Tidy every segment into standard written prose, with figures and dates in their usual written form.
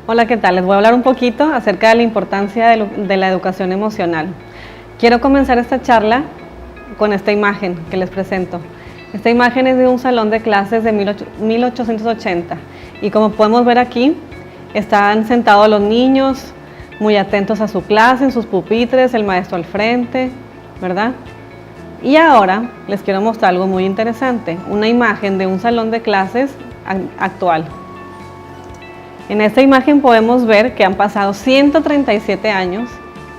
Hola, ¿qué tal? Les voy a hablar un poquito acerca de la importancia de la educación emocional. Quiero comenzar esta charla con esta imagen que les presento. Esta imagen es de un salón de clases de 1880 y como podemos ver aquí, están sentados los niños muy atentos a su clase, en sus pupitres, el maestro al frente, ¿verdad? Y ahora les quiero mostrar algo muy interesante, una imagen de un salón de clases actual. En esta imagen podemos ver que han pasado 137 años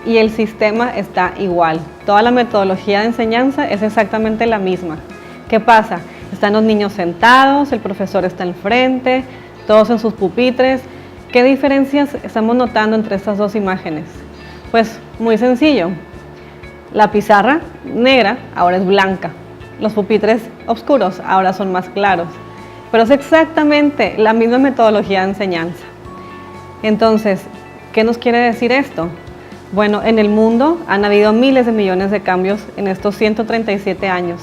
y el sistema está igual. Toda la metodología de enseñanza es exactamente la misma. ¿Qué pasa? Están los niños sentados, el profesor está al frente, todos en sus pupitres. ¿Qué diferencias estamos notando entre estas dos imágenes? Pues muy sencillo. La pizarra negra ahora es blanca. Los pupitres oscuros ahora son más claros. Pero es exactamente la misma metodología de enseñanza. Entonces, ¿qué nos quiere decir esto? Bueno, en el mundo han habido miles de millones de cambios en estos 137 años,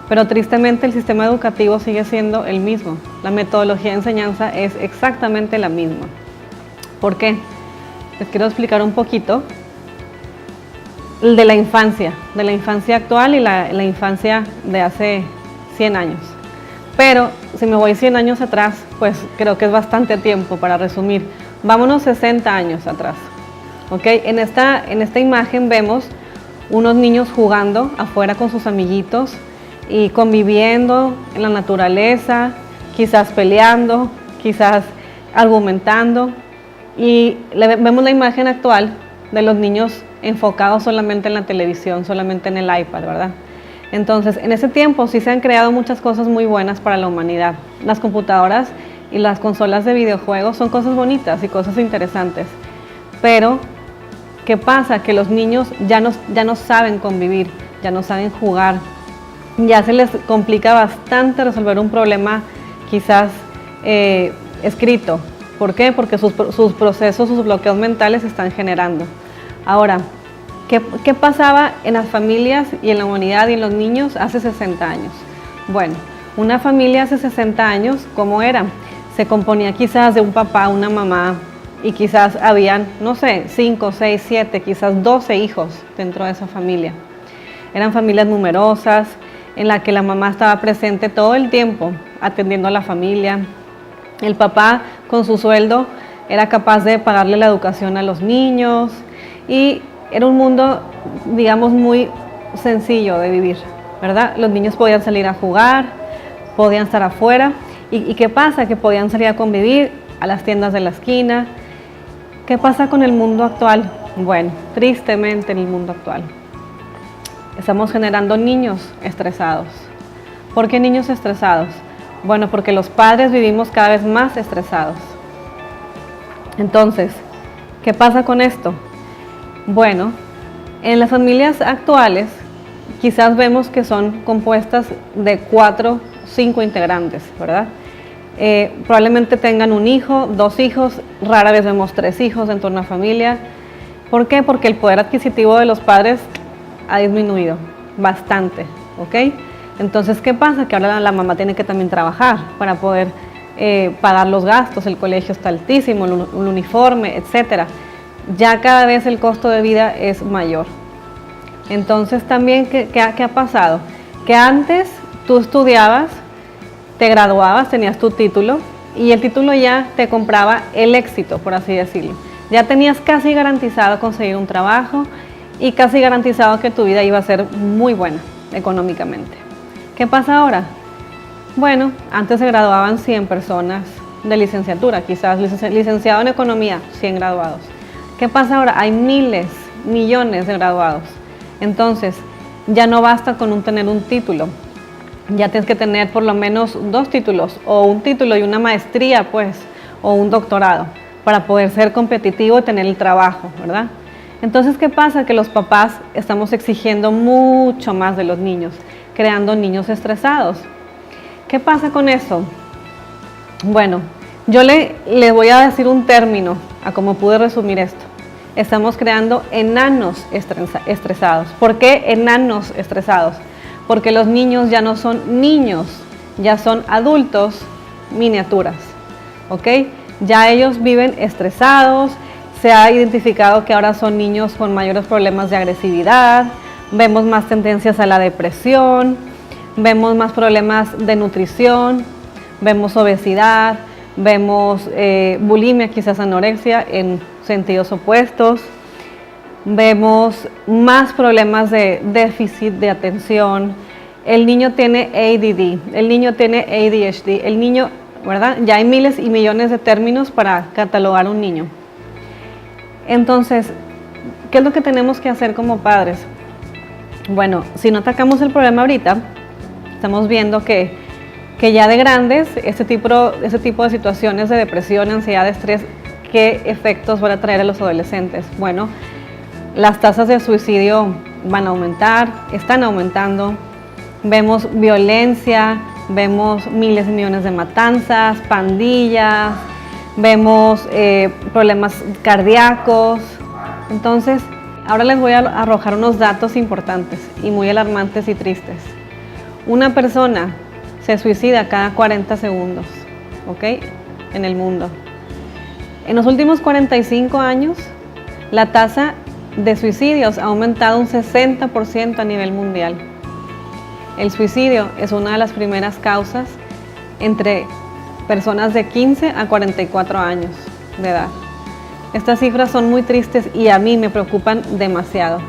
pero tristemente el sistema educativo sigue siendo el mismo. La metodología de enseñanza es exactamente la misma. ¿Por qué? Les quiero explicar un poquito de la infancia actual y la infancia de hace 100 años. Pero si me voy 100 años atrás, pues creo que es bastante tiempo para resumir. Vámonos 60 años atrás. ¿Okay? En esta imagen vemos unos niños jugando afuera con sus amiguitos y conviviendo en la naturaleza, quizás peleando, quizás argumentando. Y vemos la imagen actual de los niños enfocados solamente en la televisión, solamente en el iPad, ¿verdad? Entonces, en ese tiempo sí se han creado muchas cosas muy buenas para la humanidad. Las computadoras y las consolas de videojuegos son cosas bonitas y cosas interesantes. Pero, ¿qué pasa? Que los niños ya no saben convivir, ya no saben jugar. Ya se les complica bastante resolver un problema quizás escrito. ¿Por qué? Porque sus procesos, sus bloqueos mentales se están generando. Ahora, ¿qué pasaba en las familias y en la humanidad y en los niños hace 60 años? Bueno, una familia hace 60 años, ¿cómo era? Se componía quizás de un papá, una mamá, y quizás habían, no sé, 5, 6, 7, quizás 12 hijos dentro de esa familia. Eran familias numerosas, en la que la mamá estaba presente todo el tiempo, atendiendo a la familia. El papá, con su sueldo, era capaz de pagarle la educación a los niños, y era un mundo, digamos, muy sencillo de vivir, ¿verdad? Los niños podían salir a jugar, podían estar afuera. ¿Y qué pasa? Que podían salir a convivir a las tiendas de la esquina. ¿Qué pasa con el mundo actual? Bueno, tristemente en el mundo actual estamos generando niños estresados. ¿Por qué niños estresados? Bueno, porque los padres vivimos cada vez más estresados. Entonces, ¿qué pasa con esto? Bueno, en las familias actuales quizás vemos que son compuestas de 4, 5 integrantes, ¿verdad? Probablemente tengan un hijo, 2 hijos, rara vez vemos 3 hijos dentro de una familia. ¿Por qué? Porque el poder adquisitivo de los padres ha disminuido bastante, ¿ok? Entonces, ¿qué pasa? Que ahora la mamá tiene que también trabajar para poder pagar los gastos, el colegio está altísimo, el uniforme, etcétera. Ya cada vez el costo de vida es mayor. Entonces también, ¿qué ha pasado? Que antes tú estudiabas, te graduabas, tenías tu título y el título ya te compraba el éxito, por así decirlo. Ya tenías casi garantizado conseguir un trabajo y casi garantizado que tu vida iba a ser muy buena económicamente. ¿Qué pasa ahora? Bueno, antes se graduaban 100 personas de licenciatura, quizás licenciado en economía, 100 graduados. ¿Qué pasa ahora? Hay miles, millones de graduados. Entonces, ya no basta con tener un título. Ya tienes que tener por lo menos 2 títulos, o un título y una maestría, pues, o un doctorado, para poder ser competitivo y tener el trabajo, ¿verdad? Entonces, ¿qué pasa? Que los papás estamos exigiendo mucho más de los niños, creando niños estresados. ¿Qué pasa con eso? Bueno, yo le voy a decir un término a cómo pude resumir esto. Estamos creando enanos estresados. ¿Por qué enanos estresados? Porque los niños ya no son niños, ya son adultos miniaturas, ¿ok? Ya ellos viven estresados, se ha identificado que ahora son niños con mayores problemas de agresividad, vemos más tendencias a la depresión, vemos más problemas de nutrición, vemos obesidad, vemos bulimia, quizás anorexia en sentidos opuestos, vemos más problemas de déficit de atención, el niño tiene ADD, el niño tiene ADHD, el niño, ¿verdad? Ya hay miles y millones de términos para catalogar un niño. Entonces, ¿qué es lo que tenemos que hacer como padres? Bueno, si no atacamos el problema ahorita, estamos viendo que ya de grandes, este tipo de situaciones de depresión, ansiedad, estrés, ¿qué efectos van a traer a los adolescentes? Bueno, las tasas de suicidio van a aumentar, están aumentando, vemos violencia, vemos miles y millones de matanzas, pandillas, vemos problemas cardíacos. Entonces, ahora les voy a arrojar unos datos importantes y muy alarmantes y tristes. Una persona se suicida cada 40 segundos, ¿ok? En el mundo. En los últimos 45 años, la tasa de suicidios ha aumentado un 60% a nivel mundial. El suicidio es una de las primeras causas entre personas de 15 a 44 años de edad. Estas cifras son muy tristes y a mí me preocupan demasiado.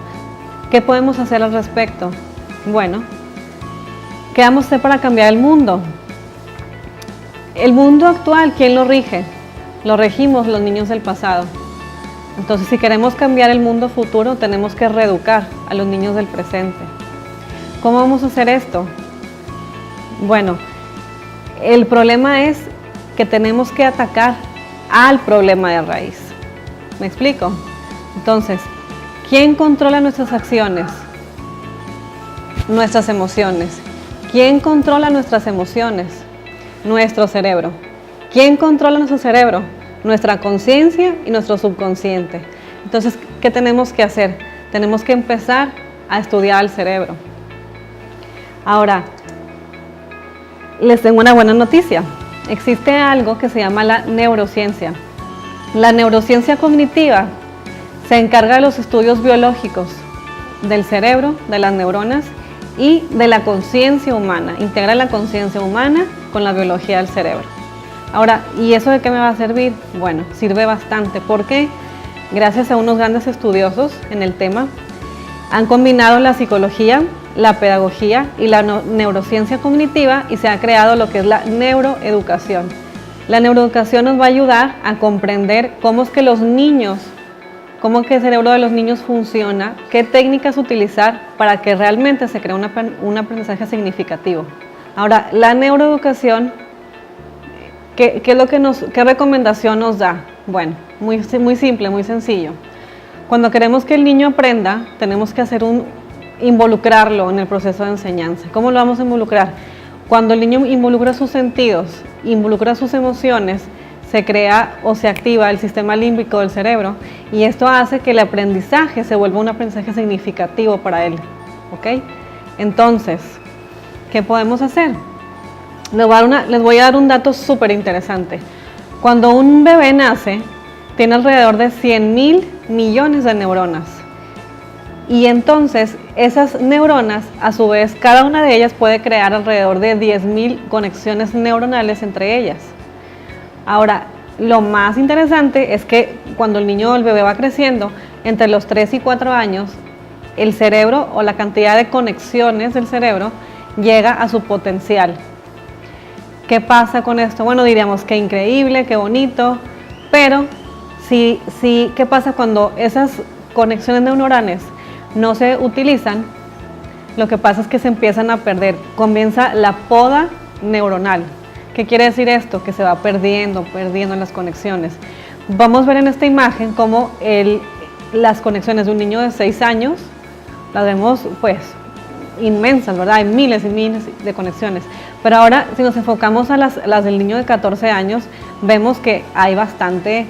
¿Qué podemos hacer al respecto? Bueno, ¿qué vamos a hacer para cambiar el mundo? El mundo actual, ¿quién lo rige? Lo regimos los niños del pasado. Entonces, si queremos cambiar el mundo futuro, tenemos que reeducar a los niños del presente. ¿Cómo vamos a hacer esto? Bueno, el problema es que tenemos que atacar al problema de raíz. ¿Me explico? Entonces, ¿quién controla nuestras acciones? Nuestras emociones. ¿Quién controla nuestras emociones? Nuestro cerebro. ¿Quién controla nuestro cerebro? Nuestra conciencia y nuestro subconsciente. Entonces, ¿qué tenemos que hacer? Tenemos que empezar a estudiar el cerebro. Ahora, les tengo una buena noticia. Existe algo que se llama la neurociencia. La neurociencia cognitiva se encarga de los estudios biológicos del cerebro, de las neuronas y de la conciencia humana. Integra la conciencia humana con la biología del cerebro. Ahora, ¿y eso de qué me va a servir? Bueno, sirve bastante porque gracias a unos grandes estudiosos en el tema, han combinado la psicología, la pedagogía y la neurociencia cognitiva y se ha creado lo que es la neuroeducación. La neuroeducación nos va a ayudar a comprender cómo es que los niños, cómo es que el cerebro de los niños funciona, qué técnicas utilizar para que realmente se cree un aprendizaje significativo. Ahora, la neuroeducación, ¿qué recomendación nos da? Bueno, muy simple, muy sencillo. Cuando queremos que el niño aprenda, tenemos que involucrarlo en el proceso de enseñanza. ¿Cómo lo vamos a involucrar? Cuando el niño involucra sus sentidos, involucra sus emociones, se crea o se activa el sistema límbico del cerebro y esto hace que el aprendizaje se vuelva un aprendizaje significativo para él. ¿Ok? Entonces, ¿qué podemos hacer? Les voy a dar un dato súper interesante. Cuando un bebé nace, tiene alrededor de 100.000 millones de neuronas. Y entonces esas neuronas, a su vez, cada una de ellas puede crear alrededor de 10.000 conexiones neuronales entre ellas. Ahora, lo más interesante es que cuando el bebé va creciendo, entre los 3 y 4 años, el cerebro o la cantidad de conexiones del cerebro llega a su potencial. ¿Qué pasa con esto? Bueno, diríamos que increíble, qué bonito, pero ¿qué pasa cuando esas conexiones neuronales no se utilizan? Lo que pasa es que se empiezan a perder, comienza la poda neuronal. ¿Qué quiere decir esto? Que se va perdiendo las conexiones. Vamos a ver en esta imagen cómo las conexiones de un niño de 6 años, las vemos pues inmensas, ¿verdad? Hay miles y miles de conexiones. Pero ahora, si nos enfocamos a las del niño de 14 años, vemos que hay bastante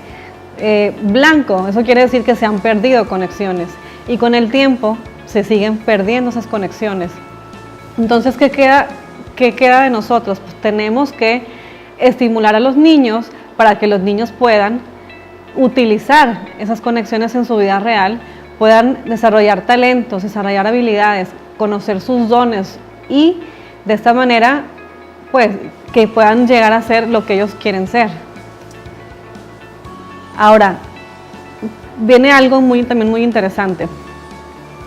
blanco. Eso quiere decir que se han perdido conexiones. Y con el tiempo se siguen perdiendo esas conexiones. Entonces, ¿qué queda de nosotros? Pues tenemos que estimular a los niños para que los niños puedan utilizar esas conexiones en su vida real, puedan desarrollar talentos, desarrollar habilidades, conocer sus dones y de esta manera pues que puedan llegar a ser lo que ellos quieren ser. Ahora, viene algo también muy interesante.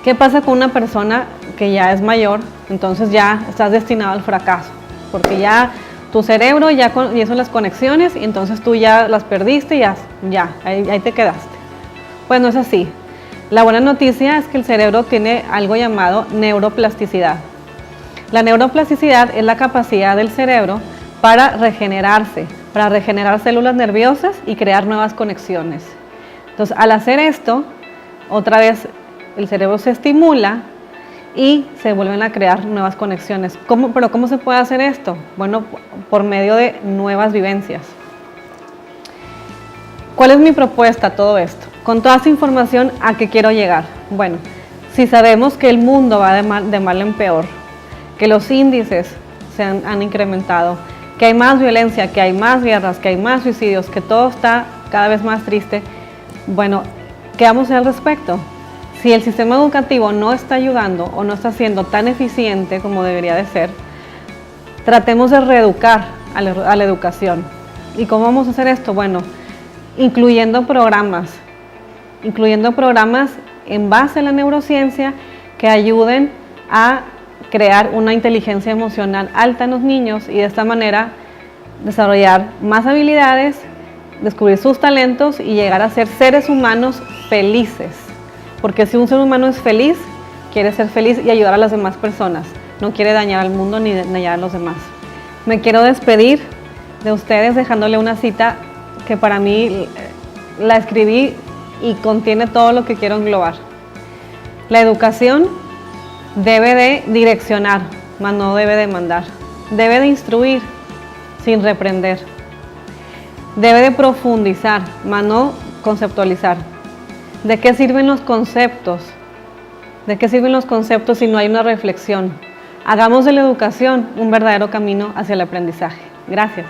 ¿Qué pasa con una persona que ya es mayor? Entonces ya estás destinado al fracaso, porque ya tu cerebro ya hizo las conexiones y entonces tú ya las perdiste y ahí te quedaste. Pues no es así. La buena noticia es que el cerebro tiene algo llamado neuroplasticidad. La neuroplasticidad es la capacidad del cerebro para regenerar células nerviosas y crear nuevas conexiones. Entonces, al hacer esto, otra vez el cerebro se estimula y se vuelven a crear nuevas conexiones. ¿Pero cómo se puede hacer esto? Bueno, por medio de nuevas vivencias. ¿Cuál es mi propuesta a todo esto? Con toda esta información, ¿a qué quiero llegar? Bueno, si sabemos que el mundo va de mal en peor, que los índices se han incrementado, que hay más violencia, que hay más guerras, que hay más suicidios, que todo está cada vez más triste, bueno, ¿qué vamos a hacer al respecto? Si el sistema educativo no está ayudando o no está siendo tan eficiente como debería de ser, tratemos de reeducar a la educación. ¿Y cómo vamos a hacer esto? Bueno, incluyendo programas en base a la neurociencia que ayuden a crear una inteligencia emocional alta en los niños y de esta manera desarrollar más habilidades, descubrir sus talentos y llegar a ser seres humanos felices. Porque si un ser humano es feliz, quiere ser feliz y ayudar a las demás personas. No quiere dañar al mundo ni dañar a los demás. Me quiero despedir de ustedes dejándole una cita que para mí la escribí y contiene todo lo que quiero englobar. La educación debe de direccionar, mas no debe de mandar. Debe de instruir sin reprender. Debe de profundizar, mas no conceptualizar. ¿De qué sirven los conceptos? ¿De qué sirven los conceptos si no hay una reflexión? Hagamos de la educación un verdadero camino hacia el aprendizaje. Gracias.